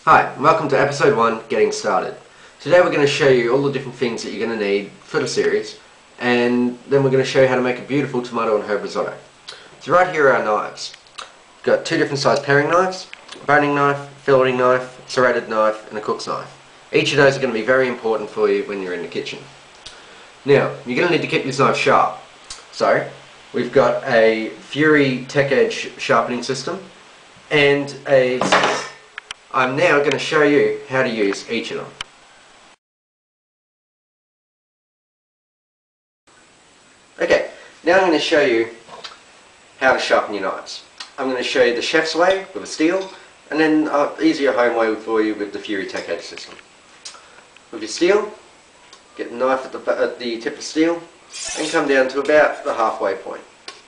Hi, and welcome to episode 1, Getting Started. Today we're going to show you all the different things that you're going to need for the series, and then we're going to show you how to make a beautiful tomato and herb risotto. So right here are our knives. We've got two different size paring knives, a boning knife, filleting knife, serrated knife, and a cook's knife. Each of those are going to be very important for you when you're in the kitchen. Now, you're going to need to keep this knife sharp. So, we've got a Fury Tech Edge sharpening system, and I'm now going to show you how to use each of them. Okay, now I'm going to show you how to sharpen your knives. I'm going to show you the chef's way with a steel, and then easier home way for you with the Fury Tech Edge system. With your steel, get the knife at the tip of the steel, and come down to about the halfway point.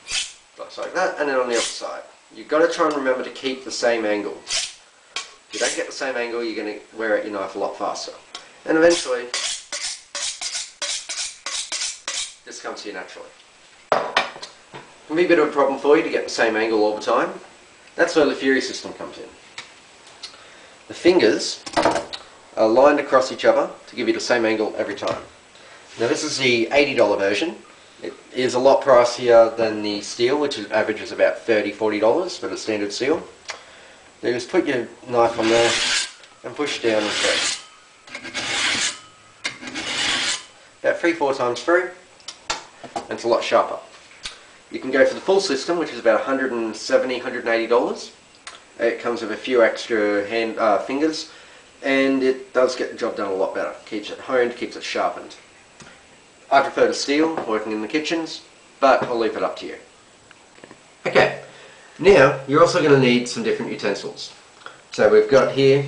Just like that, and then on the other side. You've got to try and remember to keep the same angle. If you don't get the same angle, you're going to wear out your knife a lot faster. And eventually, this comes to you naturally. It can be a bit of a problem for you to get the same angle all the time. That's where the Fury system comes in. The fingers are lined across each other to give you the same angle every time. Now this is the $80 version. It is a lot pricier than the steel, which averages about $30–40 for the standard steel. You just put your knife on there and push down and through. About 3–4 times through, and it's a lot sharper. You can go for the full system, which is about $170–180. It comes with a few extra fingers, and it does get the job done a lot better. Keeps it honed, keeps it sharpened. I prefer the steel, working in the kitchens, but I'll leave it up to you. Okay, now you're also going to need some different utensils. So we've got here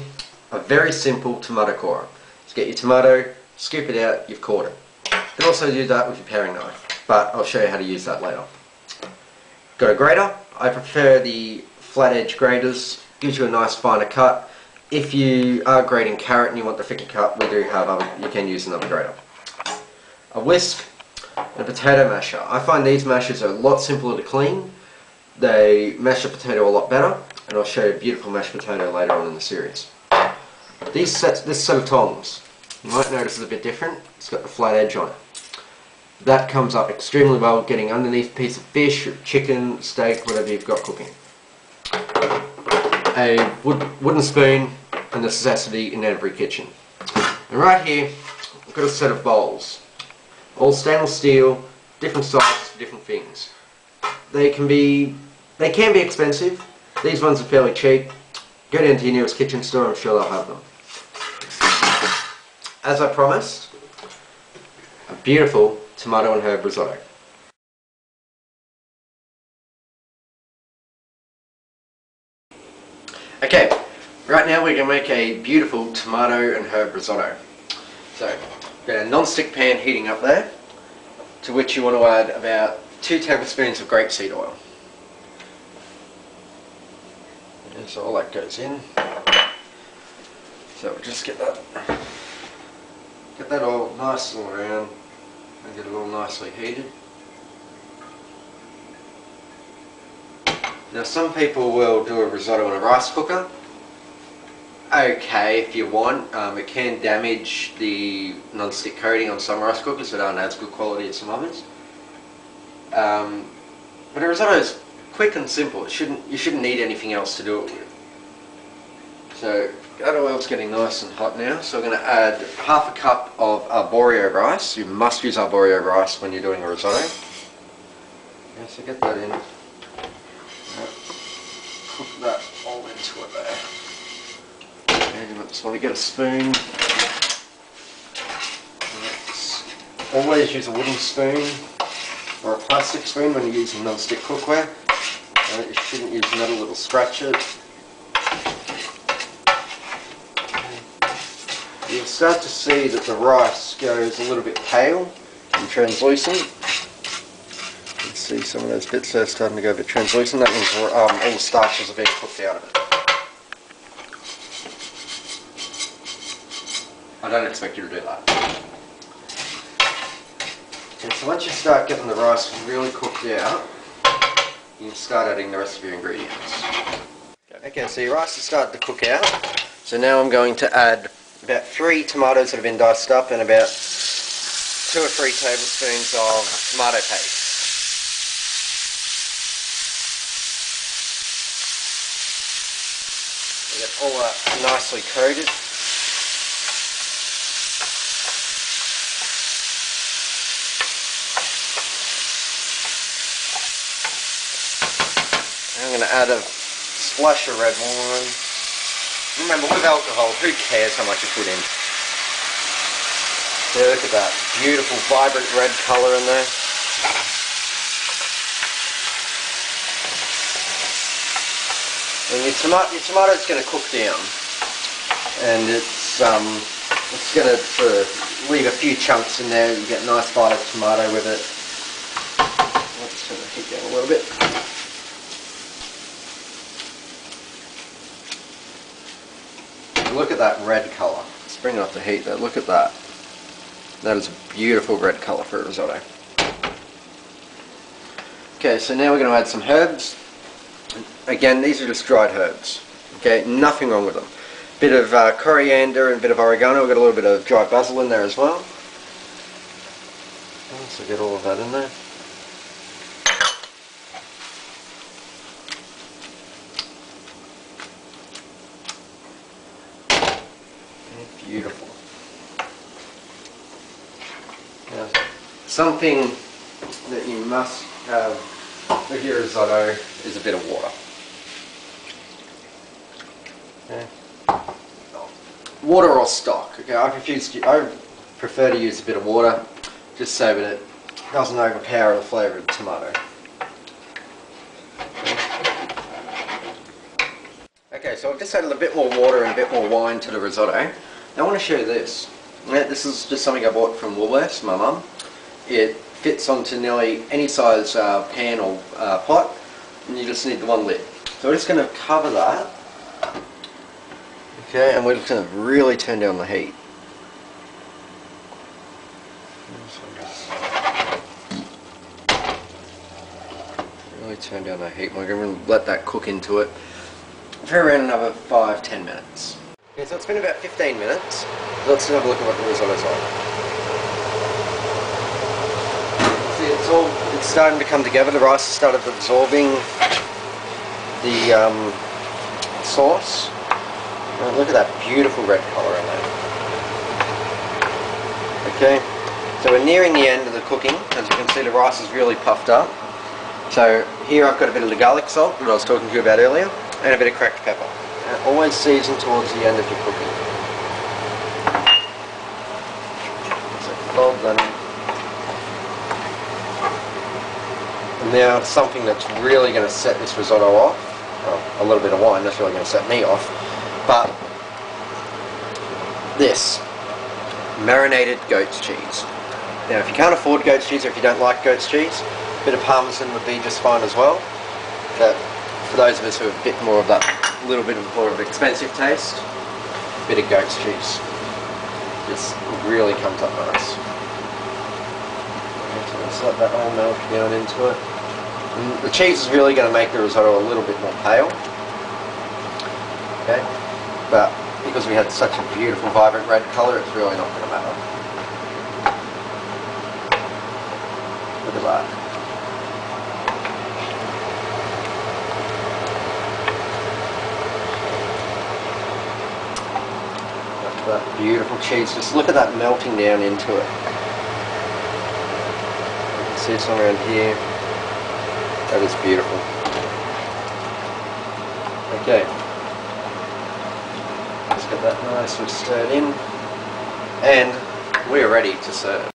a very simple tomato corer. Just get your tomato, scoop it out, you've cored it. You can also do that with your paring knife, but I'll show you how to use that later. Got a grater. I prefer the flat edge graters, gives you a nice finer cut. If you are grating carrot and you want the thicker cut, we do have you can use another grater. A whisk, and a potato masher. I find these mashers are a lot simpler to clean. They mash the potato a lot better, and I'll show you a beautiful mashed potato later on in the series. This set of tongs, you might notice is a bit different. It's got the flat edge on it. That comes up extremely well getting underneath a piece of fish, or chicken, steak, whatever you've got cooking. A wooden spoon, a necessity in every kitchen. And right here, I've got a set of bowls. All stainless steel, different sizes for different things. They can be expensive. These ones are fairly cheap. Go down to your nearest kitchen store, I'm sure they'll have them. As I promised, a beautiful tomato and herb risotto. Okay, right now we're going to make a beautiful tomato and herb risotto. So, got a non-stick pan heating up there, to which you want to add about 2 tablespoons of grapeseed oil. And so all that goes in. So we'll just get that all nice all around and get it all nicely heated. Now some people will do a risotto in a rice cooker. Okay, if you want. It can damage the non-stick coating on some rice cookers that aren't as good quality as some others. But a risotto is quick and simple. You shouldn't need anything else to do it with. So that oil's getting nice and hot now, so I'm going to add half a cup of arborio rice. You must use arborio rice when you're doing a risotto. Yeah, so get that in. Put that all into it there. And you just want to get a spoon. Always use a wooden spoon or a plastic spoon when you're using non-stick cookware. You shouldn't use metal, it'll scratch it. You'll start to see that the rice goes a little bit pale and translucent. You can see some of those bits there starting to go a bit translucent. That means all the starches are being cooked out of it. I don't expect you to do that. And so once you start getting the rice really cooked out, you can start adding the rest of your ingredients. Okay, so your rice is starting to cook out. So now I'm going to add about 3 tomatoes that have been diced up and about 2 or 3 tablespoons of tomato paste. Get all that nicely coated. I'm going to add a splash of red wine. Remember, with alcohol, who cares how much you put in? So look at that beautiful, vibrant red colour in there. And your tomato's going to cook down, and it's going to sort of leave a few chunks in there. You get a nice bite of tomato with it. Let's turn the heat down a little bit. Look at that red colour. Let's bring up the heat there. Look at that. That is a beautiful red colour for a risotto. Okay, so now we're going to add some herbs. Again, these are just dried herbs. Okay, nothing wrong with them. Bit of coriander and a bit of oregano. We've got a little bit of dried basil in there as well. So get all of that in there. Beautiful. Now, something that you must have with your risotto is a bit of water. Okay. Water or stock. Okay, I prefer to use a bit of water just so that it doesn't overpower the flavour of the tomato. Okay, so I've just added a bit more water and a bit more wine to the risotto. Now I want to show you this. This is just something I bought from Woolworths, my mum. It fits onto nearly any size pan or pot, and you just need the one lid. So we're just going to cover that. Okay, and we're just going to really turn down the heat. Really turn down the heat. We're going to let that cook into it for around another 5-10 minutes. Okay, so it's been about 15 minutes. Let's have a look at what the risotto's like. See, it's starting to come together. The rice has started absorbing the sauce. And look at that beautiful red colour in there. Okay, so we're nearing the end of the cooking. As you can see, the rice is really puffed up. So here I've got a bit of the garlic salt that I was talking to you about earlier, and a bit of cracked pepper. And always season towards the end of your cooking. So fold that in. And now something that's really going to set this risotto off, well, a little bit of wine, that's really going to set me off, but this marinated goat's cheese. Now if you can't afford goat's cheese, or if you don't like goat's cheese, a bit of parmesan would be just fine as well. But for those of us who have a bit more of that little bit more of expensive taste, a bit of goat's cheese just really comes up nice. So let's let that all melt down into it. And the cheese is really going to make the risotto a little bit more pale. Okay, but because we had such a beautiful vibrant red colour, it's really not going to matter. Look at that. That beautiful cheese, just look at that melting down into it. You can see some around here. That is beautiful. Okay, let's get that nicely stirred in, and we're ready to serve.